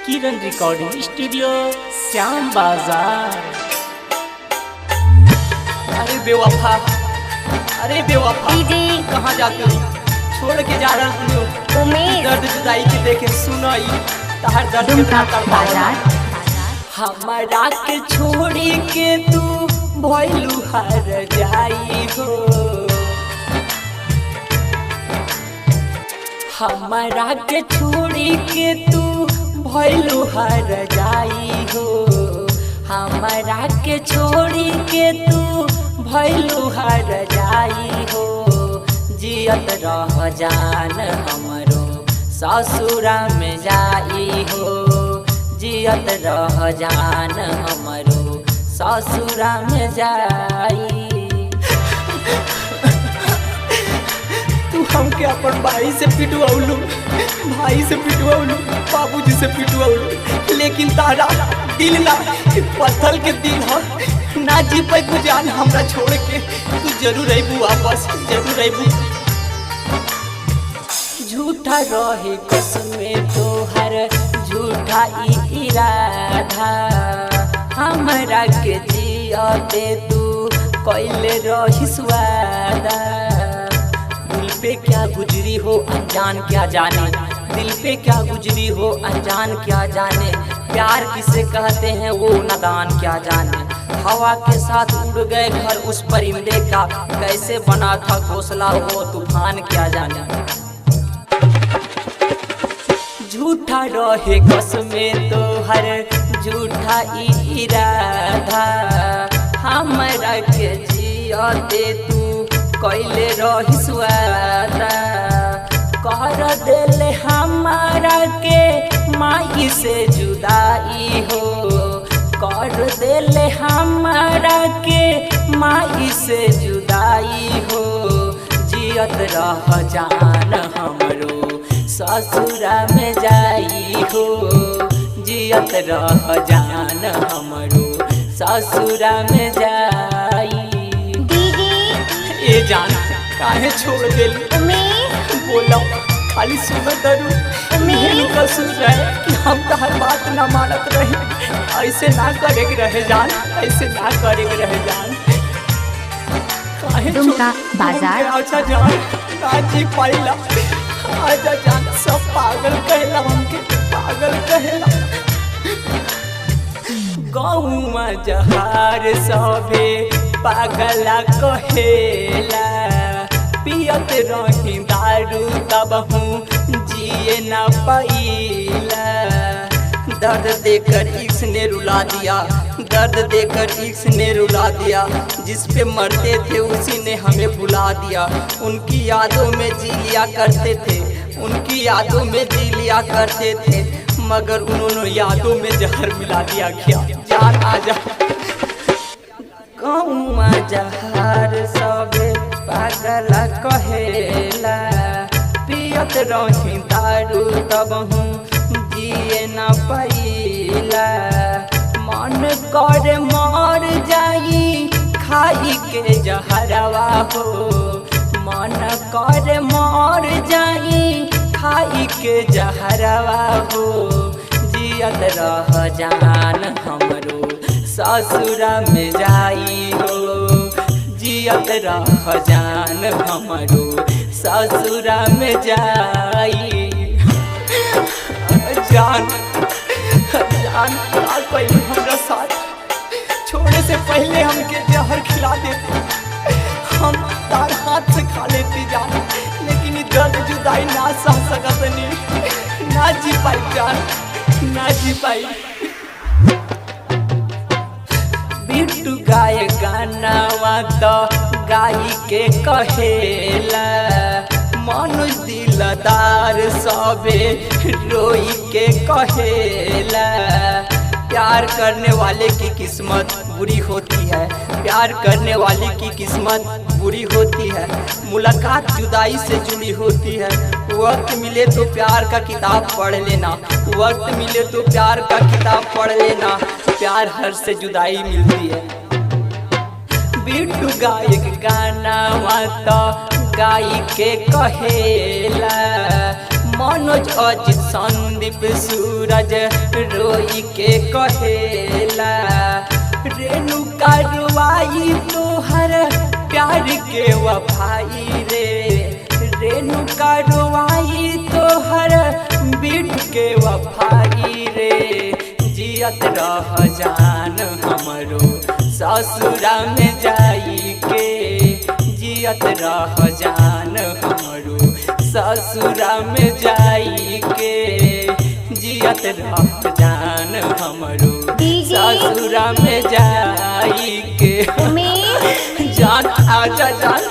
किरण recording studio Shyam बाजार। अरे बेवफा, अरे बेवफा दीदी कहाँ जाती हो? छोड़ के जा रहा हूँ। उमेश दर्द जुदाई के देखे सुनाई तार दर्द के दुमका तड़पावला। बाजार। हमारा के छोड़ी के तू भइलू हार जाई हो। हमारा के छोड़ी के तू भइलू हार जाई हो। हमारा के छोड़ी के तू भइलू हार जाई हो। जियत रह जान हमरो ससुरा में जाई हो। जियत रह जान हमरो ससुरा में जाई। तू हमके अपन भाई से पिटवाउलू, भाई से पिटवाउलू, बाबूजी से पिटवाउलू, लेकिन तारा दिल ना पत्थर के दिल हो। ना जी पे तू जान हमरा छोड़ के तू जरूर अबू, वापस जरूर अबू। झूठा रहे कसमे तोहर झूठा इरादा। हमरा के जियते तू कैले रहिस वादा। दिल पे क्या गुजरी हो अनजान क्या जाने, दिल पे क्या गुजरी हो अनजान क्या जाने। प्यार किसे कहते हैं वो नादान क्या जाने। हवा के साथ उड़ गए घर उस परिंदे का, कैसे बना था घोंसला वो तूफान क्या जाने। झूठा रहे कसमे तोहर झूठा इरादा। हमरा के जियते तू कैले रहिस वादा। कर देले हमारा के माई से जुदाई हो। कर देले हमारा के माई से जुदाई हो। जियत रह जान हमरो ससुरा में जाई हो। जियत रह जान हमरो ससुरा में जाई। दीदी ए जान काहे छोड़ देली? उमेश बोला खाली सुन दरू मेरे कसूर रहे कि हम तो हर बात ना मानत रहे। ऐसे ना करे के रहे जान, ऐसे ना करे के रहे जान। काहे दुमका छोड़- बाजार। अच्छा जान ना जी पाइला। आजा जान सब पागल कहला, हमके पागल कहला। गौवा जहार सभे पागला कहेला। पियत रही दारू तब हूँ जिए न पाइला। दर्द देकर इश्क ने रुला दिया, दर्द देकर इश्क ने रुला दिया। जिस पे मरते थे उसी ने हमें भुला दिया। उनकी यादों में जी लिया करते थे, उनकी यादों में जी लिया करते थे, मगर उन्होंने यादों में जहर मिला दिया। क्या जान आजा गौवा जहार सबे पागला कहेला। पियत रही दारू तब हूँ जिए न पाइला। मन कर मर जाई खाई के जहरवा हो। मन कर मर जाई खाई के जहरवा हो। जियत रह जान हमरो ससुरा में जाई हो। जियत रह जान हमरो ससुरा में जाई। जान जान का कोई हमरा साथ छोड़े से पहले हमके जहर खिला देते, हम तार हाथ से खा लेते जान। लेकिन ये दर्द जुदाई ना सह सकत नहीं, ना जी पाई जान, ना जी पाई। बिट्टू गाय गानावा तो गाई के कहेला। मनुज दिलदार सबे रोई के कहेला। प्यार करने वाले की किस्मत बुरी होती है, प्यार करने वाले की किस्मत बुरी होती है। मुलाकात जुदाई से जुड़ी होती है। वक्त मिले तो प्यार का किताब पढ़ लेना, वक्त मिले तो प्यार का किताब पढ़ लेना। प्यार हर से जुदाई मिलती है। बिट्टू गायक गाना तो गाई के कहेला। मनोज अजित संदीप सूरज रोई के कहेला रेणुका रुआई तोहर प्यार के वफाई रे रेणुका रुआई तोहर बिट के वफाई रे जियत रह जान हमरो ससुरा में जाई के जियत रह जान हमरो ससुरा में जाई के जियत रह जान हमरो ससुरा में जाई के जान आजा जान।